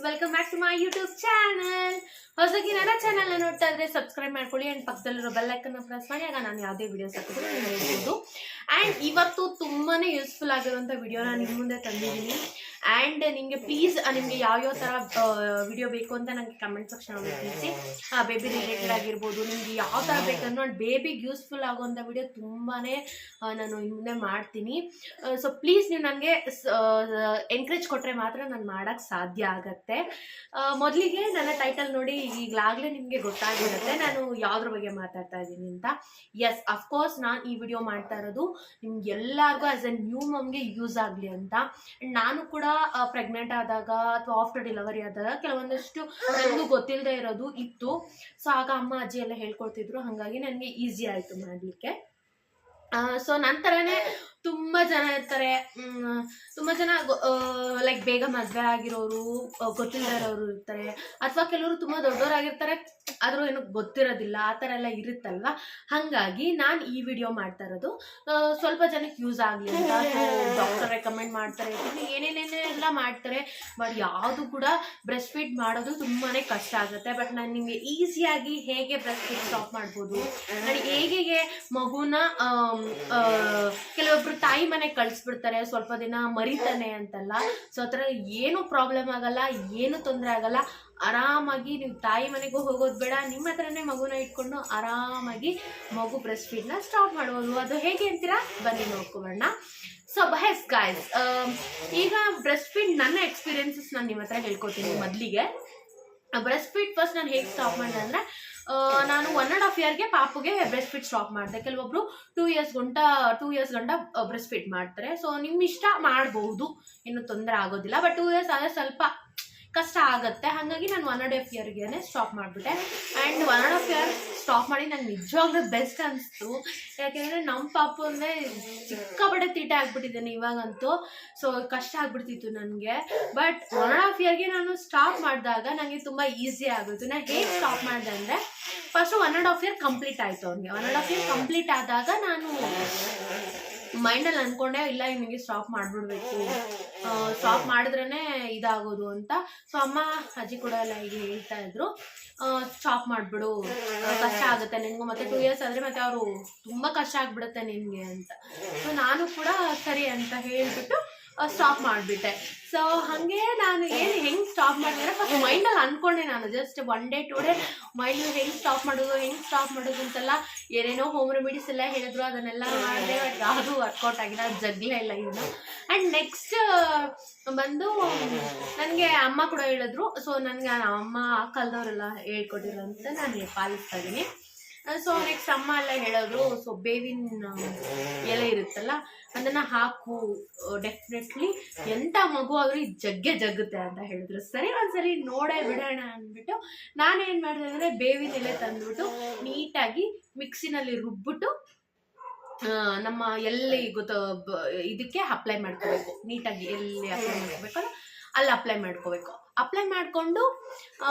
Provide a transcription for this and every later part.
Welcome back to my YouTube channel. ಹೊಸದಾಗಿ ನನ್ನ ಚಾನಲ್ನ ನೋಡ್ತಾ ಇದ್ರೆ ಸಬ್ಸ್ಕ್ರೈಬ್ ಮಾಡ್ಕೊಳ್ಳಿ ಆ್ಯಂಡ್ ಪಕ್ಕದಲ್ಲಿರೋ ಬೆಲ್ ಐಕನ್ನ ಪ್ರೆಸ್ ಮಾಡಿ. ಆಗ ನಾನು ಯಾವುದೇ ವಿಡಿಯೋಸ್ ಹಾಕಿದ್ರು ನೀವು ನೋಡ್ಬೋದು. ಆ್ಯಂಡ್ ಇವತ್ತು ತುಂಬಾ ಯೂಸ್ಫುಲ್ ಆಗಿರುವಂಥ ವಿಡಿಯೋನ ನಿಮ್ಮ ಮುಂದೆ ತಂದಿದ್ದೀನಿ. ಆ್ಯಂಡ್ ನಿಮಗೆ ಪ್ಲೀಸ್ ನಿಮಗೆ ಯಾವ್ಯಾವ ಥರ ವಿಡಿಯೋ ಬೇಕು ಅಂತ ನನಗೆ ಕಮೆಂಟ್ ಸೆಕ್ಷನಲ್ಲಿ ತಿಳಿಸಿ. ಬೇಬಿ ರಿಲೇಟೆಡ್ ಆಗಿರ್ಬೋದು, ನಿಮಗೆ ಯಾವ ಥರ ಬೇಕನ್ನೋ ಆ್ಯಂಡ್ ಬೇಬಿಗೆ ಯೂಸ್ಫುಲ್ ಆಗುವಂಥ ವಿಡಿಯೋ ತುಂಬಾ ನಾನು ಮುಂದೆ ಮಾಡ್ತೀನಿ. ಸೊ ಪ್ಲೀಸ್ ನೀವು ನನಗೆ ಎನ್ಕರೇಜ್ ಕೊಟ್ಟರೆ ಮಾತ್ರ ನಾನು ಮಾಡೋಕ್ಕೆ ಸಾಧ್ಯ ಆಗತ್ತೆ. ಮೊದಲಿಗೆ ನನ್ನ ಟೈಟಲ್ ನೋಡಿ ಈಗಲಾಗಲೇ ನಿಮಗೆ ಗೊತ್ತಾಗಿರುತ್ತೆ ನಾನು ಯಾವುದ್ರ ಬಗ್ಗೆ ಮಾತಾಡ್ತಾ ಇದ್ದೀನಿ ಅಂತ. ಎಸ್, ಅಫ್ಕೋರ್ಸ್ ನಾನು ಈ ವಿಡಿಯೋ ಮಾಡ್ತಾ ಇರೋದು ನಿಮ್ಗೆ ಎಲ್ಲರಿಗೂ ಆ್ಯಸ್ ಎ ನ್ಯೂ ಮಮ್ಗೆ ಯೂಸ್ ಆಗಲಿ ಅಂತ. ಆ್ಯಂಡ್ ನಾನು ಕೂಡ ಪ್ರೆಗ್ನೆಂಟ್ ಆದಾಗ ಅಥವಾ ಆಫ್ಟರ್ ಡೆಲಿವರಿ ಆದಾಗ ಕೆಲವೊಂದಷ್ಟು ನನಗೂ ಗೊತ್ತಿಲ್ಲದೆ ಇರೋದು ಇತ್ತು. ಸೊ ಆಗ ಅಮ್ಮ ಅಜ್ಜಿ ಎಲ್ಲ ಹೇಳ್ಕೊಡ್ತಿದ್ರು, ಹಾಗಾಗಿ ನನಗೆ ಈಸಿ ಆಯಿತು ಮಾಡಲಿಕ್ಕೆ. ಸೊ ನಂತರನೇ ತುಂಬ ಜನ ಇರ್ತಾರೆ, ತುಂಬ ಜನ ಲೈಕ್ ಬೇಗ ಮದುವೆ ಆಗಿರೋರು, ಗೊತ್ತಿಲ್ಲದೆ ಇರೋರು ಇರ್ತಾರೆ, ಅಥವಾ ಕೆಲವರು ತುಂಬ ದೊಡ್ಡವರಾಗಿರ್ತಾರೆ ಆದರೂ ಏನೋ ಗೊತ್ತಿರೋದಿಲ್ಲ, ಆ ಥರ ಎಲ್ಲ ಇರುತ್ತಲ್ವ. ಹಾಗಾಗಿ ನಾನು ಈ ವಿಡಿಯೋ ಮಾಡ್ತಾ ಇರೋದು ಸ್ವಲ್ಪ ಜನಕ್ಕೆ ಯೂಸ್ ಆಗಲಿ ಅಂತ. ಡಾಕ್ಟರ್ ರೆಕಮೆಂಡ್ ಮಾಡ್ತಾರೆ, ಏನೇನೇನೆಲ್ಲ ಮಾಡ್ತಾರೆ, ಬಟ್ ಯಾವುದು ಕೂಡ ಬ್ರೆಸ್ಟ್ ಫೀಡ್ ಮಾಡೋದು ತುಂಬಾ ಕಷ್ಟ ಆಗುತ್ತೆ. ಬಟ್ ನಾನು ನಿಮಗೆ ಈಸಿಯಾಗಿ ಹೇಗೆ ಬ್ರೆಸ್ಟ್ ಫೀಡ್ ಸ್ಟಾಪ್ ಮಾಡ್ಬೋದು, ನಾನು ಹೇಗೆ ಮಗುನ ಕೆಲವೊಬ್ರು ತಾಯಿ ಮನೆಗೆ ಕಳಿಸ್ಬಿಡ್ತಾರೆ, ಸ್ವಲ್ಪ ದಿನ ಮರಿತಾನೆ ಅಂತಲ್ಲ. ಸೊ ಆ ಥರ ಏನೂ ಪ್ರಾಬ್ಲಮ್ ಆಗಲ್ಲ, ಏನು ತೊಂದರೆ ಆಗಲ್ಲ. ಆರಾಮಾಗಿ ನೀವು ತಾಯಿ ಮನೆಗೂ ಹೋಗೋದು ಬೇಡ, ನಿಮ್ಮ ಹತ್ರನೇ ಮಗುನ ಇಟ್ಕೊಂಡು ಆರಾಮಾಗಿ ಮಗು ಬ್ರೆಸ್ಟ್ ಫೀಡ್ನ ಸ್ಟಾಪ್ ಮಾಡ್ಬೋದು. ಅದು ಹೇಗೆ ಅಂತೀರಾ, ಬನ್ನಿ ನೋಡ್ಕೊಬೋಣ. ಸೊ ಹೆಸ್ ಗಾಯ್ಸ್, ಈಗ ಬ್ರೆಸ್ಟ್ ಫೀಡ್ ನನ್ನ ಎಕ್ಸ್ಪೀರಿಯನ್ಸಸ್ ನಾನು ನಿಮ್ಮ ಹತ್ರ ಹೇಳ್ಕೊತೀನಿ. ಮೊದಲಿಗೆ ಬ್ರೆಸ್ಟ್ ಫೀಡ್ ಫಸ್ಟ್ ನಾನು ಹೇಗೆ ಸ್ಟಾಪ್ ಮಾಡಿದೆ ಅಂದರೆ, ನಾನು 1.5 yearಗೆ ಪಾಪುಗೆ ಬ್ರೆಸ್ಟ್ ಫೀಡ್ ಸ್ಟಾಪ್ ಮಾಡಿದೆ. ಕೆಲವೊಬ್ರು 2 years ಗಂಟ ಬ್ರೆಸ್ಟ್ ಫೀಡ್ ಮಾಡ್ತಾರೆ. ಸೊ ನಿಮ್ಮ ಇಷ್ಟ ಮಾಡಬಹುದು, ಏನು ತೊಂದರೆ ಆಗೋದಿಲ್ಲ. ಬಟ್ 2 years ಆದರೆ ಸ್ವಲ್ಪ ಕಷ್ಟ ಆಗುತ್ತೆ. ಹಾಗಾಗಿ ನಾನು 1.5 yearಗೆ ಸ್ಟಾಪ್ ಮಾಡಿಬಿಟ್ಟೆ. ಆ್ಯಂಡ್ 1.5 year ಸ್ಟಾಪ್ ಮಾಡಿ ನಂಗೆ ನಿಜವಾಗ್ಲೂ ಬೆಸ್ಟ್ ಅನಿಸ್ತು. ಯಾಕೆಂದರೆ ನಮ್ಮ ಪಾಪು ಅಂದರೆ ಸಿಕ್ಕಾಪಟ್ಟೆ ತೀಟ ಆಗಿಬಿಟ್ಟಿದ್ದೇನೆ ಇವಾಗಂತೂ. ಸೊ ಕಷ್ಟ ಆಗ್ಬಿಡ್ತಿತ್ತು ನನಗೆ. ಬಟ್ 1.5 yearಗೆ ನಾನು ಸ್ಟಾಪ್ ಮಾಡಿದಾಗ ನನಗೆ ತುಂಬ ಈಸಿ ಆಗೋದು. ನಾನು ಹೇಗೆ ಸ್ಟಾಪ್ ಮಾಡಿದೆ ಅಂದರೆ, ಫಸ್ಟು 1.5 year ಕಂಪ್ಲೀಟ್ ಆಯಿತು ಅವ್ನಿಗೆ. 1.5 year ಕಂಪ್ಲೀಟ್ ಆದಾಗ ನಾನು ಮೈಂಡಲ್ಲಿ ಅಂದ್ಕೊಂಡೆ, ಇಲ್ಲ ನಿಮಗೆ ಸ್ಟಾಪ್ ಮಾಡಿಬಿಡ್ಬೇಕು, ಸ್ಟಾಪ್ ಮಾಡಿದ್ರೇ ಇದಾಗೋದು ಅಂತ. ಸೊ ಅಮ್ಮ ಅಜ್ಜಿ ಕೂಡ ಎಲ್ಲ ಹೀಗೆ ಹೇಳ್ತಾ ಇದ್ರು, ಸ್ಟಾಪ್ ಮಾಡಿಬಿಡು, ಕಷ್ಟ ಆಗುತ್ತೆ ನಿನಗೂ, ಮತ್ತೆ 2 years ಆದರೆ ಮತ್ತೆ ಅವರು ತುಂಬ ಕಷ್ಟ ಆಗಿಬಿಡುತ್ತೆ ನಿನಗೆ ಅಂತ. ಸೊ ನಾನು ಕೂಡ ಸರಿ ಅಂತ ಹೇಳಿಬಿಟ್ಟು ಸ್ಟಾಪ್ ಮಾಡಿಬಿಟ್ಟೆ. ಸೊ ಹಾಗೆ ನಾನು ಹೆಂಗೆ ಸ್ಟಾಪ್ ಮಾಡಿದ್ರೆ, ಫಸ್ಟ್ ಮೈಂಡಲ್ಲಿ ಅಂದ್ಕೊಂಡೆ, ನಾನು ಜಸ್ಟ್ 1 day 2 day ಮೈಂಡ್ ಹೆಂಗೆ ಸ್ಟಾಪ್ ಮಾಡೋದು ಅಂತೆಲ್ಲ ಏನೇನೋ ಹೋಮ್ ರೆಮಿಡೀಸ್ ಎಲ್ಲ ಹೇಳಿದ್ರು, ಅದನ್ನೆಲ್ಲ ಮಾಡಿದೆ. ಬಟ್ ಯಾವುದು ವರ್ಕೌಟ್ ಆಗಿಲ್ಲ, ಜಗ್ಲೇ ಇಲ್ಲ ಇನ್ನು. ಆ್ಯಂಡ್ ನೆಕ್ಸ್ಟ್ ಬಂದು ನನಗೆ ಅಮ್ಮ ಕೂಡ ಹೇಳಿದ್ರು. ಸೊ ನನಗೆ ಅಮ್ಮ ಆ ಕಾಲದವರೆಲ್ಲ ಹೇಳ್ಕೊಟ್ಟಿರೋಂತ ನಾನು ಪಾಲಿಸ್ತಾ ಇದ್ದೀನಿ. ಸೊ ನೆಕ್ಸ್ಟ್ ಅಮ್ಮ ಎಲ್ಲ ಹೇಳೋರು, ಸೊ ಬೇವಿನ ಎಲೆ ಇರುತ್ತಲ್ಲ ಅದನ್ನು ಹಾಕು, ಡೆಫಿನೆಟ್ಲಿ ಎಂಥ ಮಗು ಆದರೂ ಜಗ್ಗುತ್ತೆ ಅಂತ ಹೇಳಿದ್ರು. ಸರಿ ಒಂದ್ಸರಿ ನೋಡೇ ಬಿಡೋಣ ಅಂದ್ಬಿಟ್ಟು ನಾನೇನು ಮಾಡಿದೆ ಅಂದರೆ, ಬೇವಿನ ಎಲೆ ತಂದುಬಿಟ್ಟು ನೀಟಾಗಿ ಮಿಕ್ಸಿನಲ್ಲಿ ರುಬ್ಬಿಟ್ಟು ನಮ್ಮ ಎಲ್ಲಿ ಇದಕ್ಕೆ ಅಪ್ಲೈ ಮಾಡ್ಕೋಬೇಕು. ನೀಟಾಗಿ ಎಲ್ಲಿ ಅಪ್ಲೈ ಮಾಡ್ಕೋಬೇಕು ಅಲ್ಲಿ ಅಪ್ಲೈ ಮಾಡ್ಕೋಬೇಕು. ಅಪ್ಲೈ ಮಾಡಿಕೊಂಡು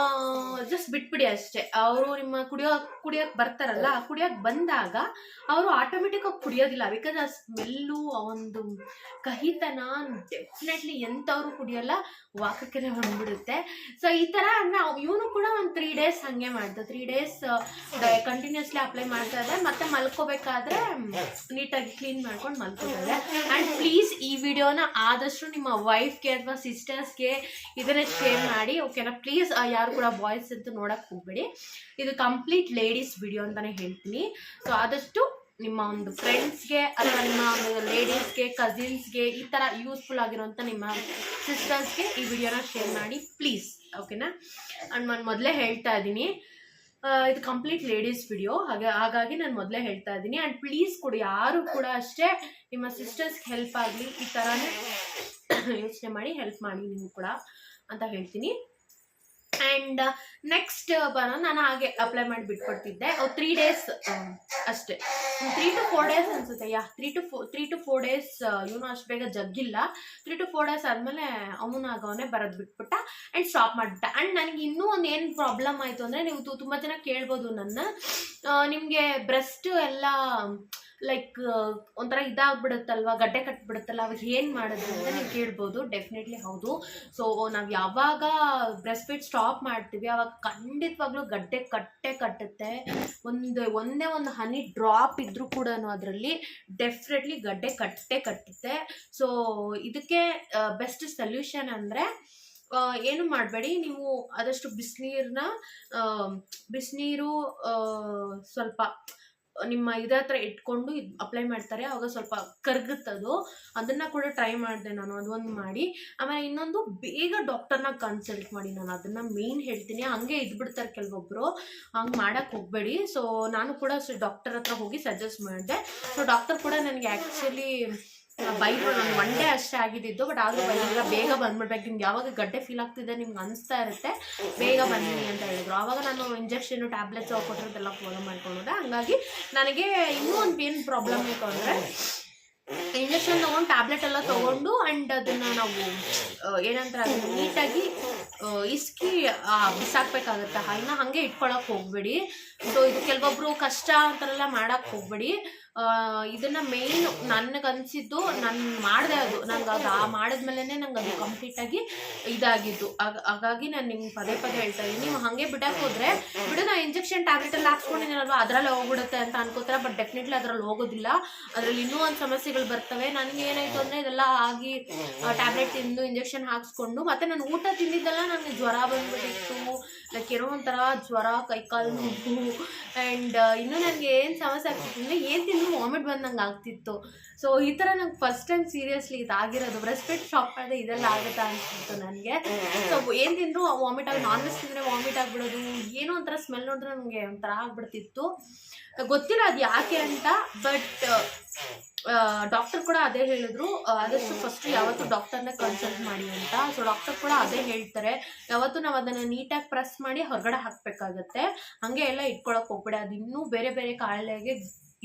ಜಸ್ಟ್ ಬಿಟ್ಬಿಡಿ ಅಷ್ಟೇ. ಅವರು ನಿಮ್ಮ ಕುಡಿಯೋಕ್ಕೆ ಬರ್ತಾರಲ್ಲ, ಕುಡಿಯೋಕ್ಕೆ ಬಂದಾಗ ಅವರು ಆಟೋಮೆಟಿಕ್ಕಾಗಿ ಕುಡಿಯೋದಿಲ್ಲ. ಬಿಕಾಸ್ ಆ ಸ್ಮೆಲ್ಲು, ಆ ಒಂದು ಕಹಿತನ ಡೆಫಿನೆಟ್ಲಿ ಎಂಥವ್ರು ಕುಡಿಯೋಲ್ಲ, ವಾಕಕ್ಕೆ ಬಂದ್ಬಿಡುತ್ತೆ. ಸೊ ಈ ಥರ ಇವನು ಕೂಡ ಒಂದು 3 days ಹಾಗೆ ಮಾಡ್ದೆ. 3 days ಕಂಟಿನ್ಯೂಸ್ಲಿ ಅಪ್ಲೈ ಮಾಡ್ತಾ ಇದ್ದೆ. ಮತ್ತೆ ಮಲ್ಕೋಬೇಕಾದ್ರೆ ನೀಟಾಗಿ ಕ್ಲೀನ್ ಮಾಡ್ಕೊಂಡು ಮಲ್ಕೋತಾರೆ. ಆ್ಯಂಡ್ ಪ್ಲೀಸ್ ಈ ವಿಡಿಯೋನ ಆದಷ್ಟು ನಿಮ್ಮ ವೈಫ್ಗೆ ಅಥವಾ ಸಿಸ್ಟರ್ಸ್ಗೆ ಇದನ್ನೇ ಶೇರ್ ಮಾಡಿ, ಓಕೆನಾ? ಪ್ಲೀಸ್ ಯಾರು ಕೂಡ ಬಾಯ್ಸ್ ಅಂತ ನೋಡಕ್ಕೆ ಹೋಗ್ಬೇಡಿ. ಇದು ಕಂಪ್ಲೀಟ್ ಲೇಡೀಸ್ ವಿಡಿಯೋ ಅಂತಾನೆ ಹೇಳ್ತೀನಿ. ಸೊ ಆದಷ್ಟು ನಿಮ್ಮ ಒಂದು ಫ್ರೆಂಡ್ಸ್ಗೆ ಅಥವಾ ನಿಮ್ಮ ಲೇಡೀಸ್ಗೆ, ಕಸಿನ್ಸ್ಗೆ, ಈ ಥರ ಯೂಸ್ಫುಲ್ ಆಗಿರೋಂಥ ನಿಮ್ಮ ಸಿಸ್ಟರ್ಸ್ಗೆ ಈ ವಿಡಿಯೋನ ಶೇರ್ ಮಾಡಿ ಪ್ಲೀಸ್, ಓಕೆನಾ? ಆ್ಯಂಡ್ ನಾನು ಮೊದಲೇ ಹೇಳ್ತಾ ಇದ್ದೀನಿ, ಇದು ಕಂಪ್ಲೀಟ್ ಲೇಡೀಸ್ ವಿಡಿಯೋ, ಹಾಗಾಗಿ ನಾನು ಮೊದಲೇ ಹೇಳ್ತಾ ಇದ್ದೀನಿ. ಆ್ಯಂಡ್ ಪ್ಲೀಸ್ ಕೂಡ ಯಾರು ಕೂಡ ಅಷ್ಟೇ ನಿಮ್ಮ ಸಿಸ್ಟರ್ಸ್ಗೆ ಹೆಲ್ಪ್ ಆಗಲಿ, ಈ ಥರನೇ ಯೋಚನೆ ಮಾಡಿ ಹೆಲ್ಪ್ ಮಾಡಿ ನೀವು ಕೂಡ ಅಂತ ಹೇಳ್ತೀನಿ. ಆ್ಯಂಡ್ ನೆಕ್ಸ್ಟ್ ನಾನು ಹಾಗೆ ಅಪ್ಲೈ ಮಾಡಿ ಬಿಟ್ಕೊಡ್ತಿದ್ದೆ. 3 days ಅಷ್ಟೇ, 3 to 4 days ಅನಿಸುತ್ತೆ. 3 to 4 days. ಇವನು ಅಷ್ಟು ಬೇಗ ಜಗ್ಗಿಲ್ಲ. 3 to 4 days ಆದಮೇಲೆ ಅವನೇ ಬರೋದು ಬಿಟ್ಬಿಟ್ಟ ಆ್ಯಂಡ್ ಸ್ಟಾಪ್ ಮಾಡಿಬಿಟ್ಟ. ಆ್ಯಂಡ್ ನನಗೆ ಇನ್ನೂ ಒಂದು ಏನು ಪ್ರಾಬ್ಲಮ್ ಆಯಿತು ಅಂದರೆ, ನೀವು ತುಂಬ ಜನ ಕೇಳ್ಬೋದು ನನ್ನ, ನಿಮಗೆ ಬ್ರೆಸ್ಟ್ ಎಲ್ಲ ಲೈಕ್ ಒಂಥರ ಇದಾಗ್ಬಿಡುತ್ತಲ್ವ, ಗಡ್ಡೆ ಕಟ್ಬಿಡುತ್ತಲ್ಲ, ಅವಾಗ ಏನು ಮಾಡೋದು ಅಂತ ನೀವು ಕೇಳ್ಬೋದು. ಡೆಫಿನೆಟ್ಲಿ ಹೌದು. ಸೊ ನಾವು ಯಾವಾಗ ಬ್ರೆಸ್ಟ್ ಫೀಡ್ ಸ್ಟಾಪ್ ಮಾಡ್ತೀವಿ ಅವಾಗ ಖಂಡಿತವಾಗ್ಲೂ ಗಡ್ಡೆ ಕಟ್ಟುತ್ತೆ. ಒಂದೇ ಒಂದು ಹನಿ ಡ್ರಾಪ್ ಇದ್ರೂ ಕೂಡ ಅದರಲ್ಲಿ ಡೆಫಿನೆಟ್ಲಿ ಗಡ್ಡೆ ಕಟ್ಟುತ್ತೆ. ಸೊ ಇದಕ್ಕೆ ಬೆಸ್ಟ್ ಸೊಲ್ಯೂಷನ್ ಅಂದರೆ ಏನು ಮಾಡಬೇಡಿ, ನೀವು ಆದಷ್ಟು ಬಿಸಿನೀರು ಸ್ವಲ್ಪ ನಿಮ್ಮ ಇದ್ರ ಹತ್ರ ಇಟ್ಕೊಂಡು ಅಪ್ಲೈ ಮಾಡ್ತಾರೆ, ಅವಾಗ ಸ್ವಲ್ಪ ಕರ್ಗುತ್ತದು. ಅದನ್ನು ಕೂಡ ಟ್ರೈ ಮಾಡಿದೆ ನಾನು, ಅದೊಂದು ಮಾಡಿ. ಆಮೇಲೆ ಇನ್ನೊಂದು, ಬೇಗ ಡಾಕ್ಟರ್ನ ಕನ್ಸಲ್ಟ್ ಮಾಡಿ. ನಾನು ಅದನ್ನು ಮೇನ್ ಹೇಳ್ತೀನಿ. ಹಂಗೆ ಇದ್ಬಿಡ್ತಾರೆ ಕೆಲವೊಬ್ಬರು, ಹಂಗೆ ಮಾಡೋಕ್ಕೆ ಹೋಗಬೇಡಿ. ಸೊ ನಾನು ಕೂಡ ಡಾಕ್ಟರ್ ಹತ್ರ ಹೋಗಿ ಸಜೆಸ್ಟ್ ಮಾಡಿದೆ. ಸೊ ಡಾಕ್ಟರ್ ಕೂಡ ನನಗೆ ಆ್ಯಕ್ಚುಲಿ ಬೈದ್ರು. ನಾನು 1 ಡೇ ಅಷ್ಟೇ ಆಗಿದ್ದು, ಬಟ್ ಆದರೂ ಬೈದಿಲ್ಲ, ಬೇಗ ಬಂದ್ಬಿಡ್ಬೇಕು, ನಿಮ್ಗೆ ಯಾವಾಗ ಗಡ್ಡೆ ಫೀಲ್ ಆಗ್ತಿದೆ ನಿಮ್ಗೆ ಅನಿಸ್ತಾ ಇರುತ್ತೆ, ಬೇಗ ಬನ್ನಿ ಅಂತ ಹೇಳಿದ್ರು. ಆವಾಗ ನಾನು ಇಂಜೆಕ್ಷನು ಟ್ಯಾಬ್ಲೆಟ್ಸ್ ಕೊಟ್ಟಿರೋದೆಲ್ಲ ಫಾಲೋ ಮಾಡ್ಕೊಂಡೆ. ಹಂಗಾಗಿ ನನಗೆ ಇನ್ನೂ ಒಂದು ಏನು ಪ್ರಾಬ್ಲಮ್ ಇತ್ತು ಅಂದರೆ, ಇಂಜೆಕ್ಷನ್ ತೊಗೊಂಡು ಟ್ಯಾಬ್ಲೆಟ್ ಎಲ್ಲ ತೊಗೊಂಡು ಆ್ಯಂಡ್ ಅದನ್ನು ನಾವು ಏನಂತಾರೆ ಅದನ್ನು ನೀಟಾಗಿ ಇಸ್ಕಿ ಬಿಸಾಕ್ಬೇಕಾಗತ್ತೆ. ಇನ್ನು ಹಾಗೆ ಇಟ್ಕೊಳಕ್ಕೆ ಹೋಗ್ಬೇಡಿ. ಸೊ ಇದು ಕೆಲವೊಬ್ರು ಕಷ್ಟ ಅಂತಾರೆಲ್ಲ ಮಾಡೋಕ್ಕೆ ಹೋಗ್ಬೇಡಿ. ಇದನ್ನು ಮೇಯ್ನು ನನಗನ್ಸಿದ್ದು, ನಾನು ಮಾಡಿದೆ, ಅದು ನಂಗೆ ಅದು ಮಾಡಿದ್ಮೇಲೆ ನಂಗೆ ಅದು ಕಂಪ್ಲೀಟಾಗಿ ಇದಾಗಿದ್ದು. ಹಾಗಾಗಿ ನಾನು ನಿಮ್ಗೆ ಪದೇ ಹೇಳ್ತಾ ಇದ್ದೀನಿ, ನೀವು ಹಾಗೆ ಬಿಡಕ್ಕೆ ಹೋದರೆ ನಾ ಇಂಜೆಕ್ಷನ್ ಟ್ಯಾಬ್ಲೆಟ್ ಎಲ್ಲ ಹಾಕ್ಸ್ಕೊಂಡಿದ್ದೀನಲ್ವ ಅದರಲ್ಲಿ ಹೋಗ್ಬಿಡುತ್ತೆ ಅಂತ ಅನ್ಕೋತಾರೆ. ಬಟ್ ಡೆಫಿನೆಟ್ಲಿ ಅದರಲ್ಲಿ ಹೋಗೋದಿಲ್ಲ. ಅದರಲ್ಲಿ ಇನ್ನೂ ಒಂದು ಸಮಸ್ಯೆಗಳು ಬರ್ತವೆ. ನನಗೆ ಏನಾಯಿತು ಅಂದರೆ, ಇದೆಲ್ಲ ಆಗಿ ಟ್ಯಾಬ್ಲೆಟ್ ತಿಂದು ಇಂಜೆಕ್ಷನ್ ಹಾಕ್ಸ್ಕೊಂಡು ಮತ್ತೆ ನಾನು ಊಟ ತಿಂದಿದ್ದೆಲ್ಲ ನನಗೆ ಜ್ವರ ಬಂದ್ಬಿಟ್ಟಿತ್ತು. ಲೈಕ್ ಏನೋ ಒಂಥರ ಜ್ವರ, ಕೈಕಾಲು ನೋವು, ಆ್ಯಂಡ್ ಇನ್ನೂ ನನಗೆ ಏನು ಸಮಸ್ಯೆ ಆಗ್ತಿತ್ತು ಅಂದರೆ, ಏನು ತಿಂದು ವಾಮಿಟ್ ಬಂದಂಗೆ ಆಗ್ತಿತ್ತು. ಸೊ ಈ ಥರ ನಂಗೆ ಫಸ್ಟ್ ಟೈಮ್ ಸೀರಿಯಸ್ಲಿ ಇದಾಗಿರೋದು. ಬ್ರೆಸ್ಟ್ ಫೀಡ್ ಸ್ಟಾಪ್ ಮಾಡಿದೆ ಇದೆಲ್ಲ ಆಗುತ್ತಾ ಅನಿಸ್ತಿತ್ತು ನನಗೆ. ಸೊ ಏನು ತಿಂದರೂ ವಾಮಿಟ್ ಆಗಿ, ನಾನ್ ವೆಜ್ ತಿಂದರೆ ವಾಮಿಟ್ ಆಗಿಬಿಡೋದು, ಏನೋ ಒಂಥರ ಸ್ಮೆಲ್ ನೋಡಿದ್ರೆ ನನಗೆ ಒಂಥರ ಆಗ್ಬಿಡ್ತಿತ್ತು. ಗೊತ್ತಿಲ್ಲ ಅದು ಯಾಕೆ ಅಂತ. ಬಟ್ ಡಾಕ್ಟರ್ ಕೂಡ ಅದೇ ಹೇಳಿದ್ರು, ಆದಷ್ಟು ಫಸ್ಟು ಯಾವತ್ತೂ ಡಾಕ್ಟರ್ನ ಕನ್ಸಲ್ಟ್ ಮಾಡಿ ಅಂತ. ಸೊ ಡಾಕ್ಟರ್ ಕೂಡ ಅದೇ ಹೇಳ್ತಾರೆ, ಯಾವತ್ತೂ ನಾವು ಅದನ್ನು ನೀಟಾಗಿ ಪ್ರೆಸ್ ಮಾಡಿ ಹೊರಗಡೆ ಹಾಕಬೇಕಾಗತ್ತೆ, ಹಾಗೆ ಎಲ್ಲ ಇಟ್ಕೊಳಕ್ಕೆ ಹೋಗ್ಬೇಡಿ. ಅದು ಇನ್ನೂ ಬೇರೆ ಕಾಯಿಲೆಗೆ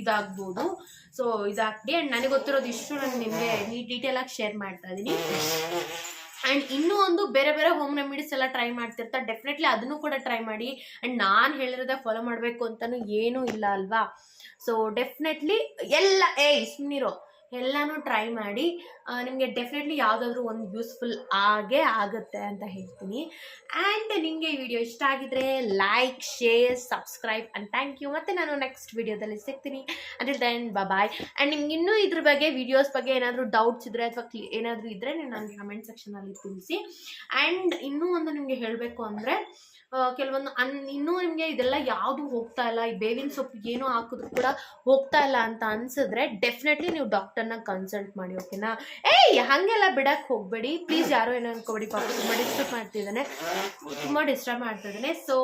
ಇದಾಗ್ಬೋದು. ಸೊ ಇದಾಗ್ಲಿ. ಆ್ಯಂಡ್ ನನಗೆ ಗೊತ್ತಿರೋದು ಇಷ್ಟು ನಾನು ನಿಮಗೆ ಡೀಟೇಲಾಗಿ ಶೇರ್ ಮಾಡ್ತಾ ಇದ್ದೀನಿ. ಆ್ಯಂಡ್ ಇನ್ನೂ ಒಂದು ಬೇರೆ ಹೋಮ್ ರೆಮಿಡೀಸ್ ಎಲ್ಲ ಟ್ರೈ ಮಾಡ್ತಿರ್ತಾರೆ. ಡೆಫಿನೆಟ್ಲಿ ಅದನ್ನು ಕೂಡ ಟ್ರೈ ಮಾಡಿ. ಆ್ಯಂಡ್ ನಾನು ಹೇಳಿರೋದೇ ಫಾಲೋ ಮಾಡಬೇಕು ಅಂತಲೂ ಏನೂ ಇಲ್ಲ ಅಲ್ವಾ. ಸೊ ಡೆಫಿನೆಟ್ಲಿ ಸುಮ್ಮನಿರೋ, ಎಲ್ಲನೂ ಟ್ರೈ ಮಾಡಿ. ನಿಮಗೆ ಡೆಫಿನೆಟ್ಲಿ ಯಾವುದಾದ್ರೂ ಒಂದು ಯೂಸ್ಫುಲ್ ಆಗುತ್ತೆ ಅಂತ ಹೇಳ್ತೀನಿ. ಆ್ಯಂಡ್ ನಿಮಗೆ ಈ ವಿಡಿಯೋ ಇಷ್ಟ ಆಗಿದ್ರೆ like, share, subscribe and thank you. ಮತ್ತು ನಾನು ನೆಕ್ಸ್ಟ್ ವಿಡಿಯೋದಲ್ಲಿ ಸಿಗ್ತೀನಿ. Until then bye. ಆ್ಯಂಡ್ ನಿಮ್ಗೆ ಇನ್ನೂ ಇದ್ರ ಬಗ್ಗೆ, ವಿಡಿಯೋಸ್ ಬಗ್ಗೆ ಏನಾದರೂ ಡೌಟ್ಸ್ ಇದ್ದರೆ ಅಥವಾ ಏನಾದರೂ ಇದ್ದರೆ ನೀವು ನನಗೆ ಕಮೆಂಟ್ ಸೆಕ್ಷನಲ್ಲಿ ತಿಳಿಸಿ. ಆ್ಯಂಡ್ ಇನ್ನೂ ಒಂದು ನಿಮಗೆ ಹೇಳಬೇಕು ಅಂದರೆ, ಕೆಲವೊಂದು ಇನ್ನೂ ನಿಮಗೆ ಇದೆಲ್ಲ ಯಾವುದು ಹೋಗ್ತಾ ಇಲ್ಲ, ಈ ಬೇವಿನ ಸೊಪ್ಪು ಏನೋ ಹಾಕಿದ್ರು ಕೂಡ ಹೋಗ್ತಾ ಇಲ್ಲ ಅಂತ ಅನ್ಸಿದ್ರೆ ಡೆಫಿನೆಟ್ಲಿ ನೀವು ಡಾಕ್ಟರ್ನ ಕನ್ಸಲ್ಟ್ ಮಾಡಿ, ಓಕೆನಾ. ಹಾಗೆಲ್ಲ ಬಿಡಕ್ಕೆ ಹೋಗಬೇಡಿ ಪ್ಲೀಸ್. ಯಾರೋ ಏನೋ ಅನ್ಕೋಬೇಡಿ, ಪಾಪ ತುಂಬ ಡಿಸ್ಟರ್ಬ್ ಮಾಡ್ತಿದ್ದಾನೆ. ಸೊ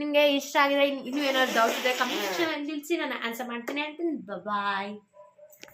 ನಿಮಗೆ ಇಷ್ಟ ಆಗಿದೆ, ಇನ್ನೂ ಏನಾದ್ರು ಡೌಟ್ ಇದೆ ಕಮೆಂಟ್ ಸೆಕ್ಷನಲ್ಲಿ ತಿಳಿಸಿ, ನಾನು ಆನ್ಸರ್ ಮಾಡ್ತೀನಿ. ಬಾಯ್.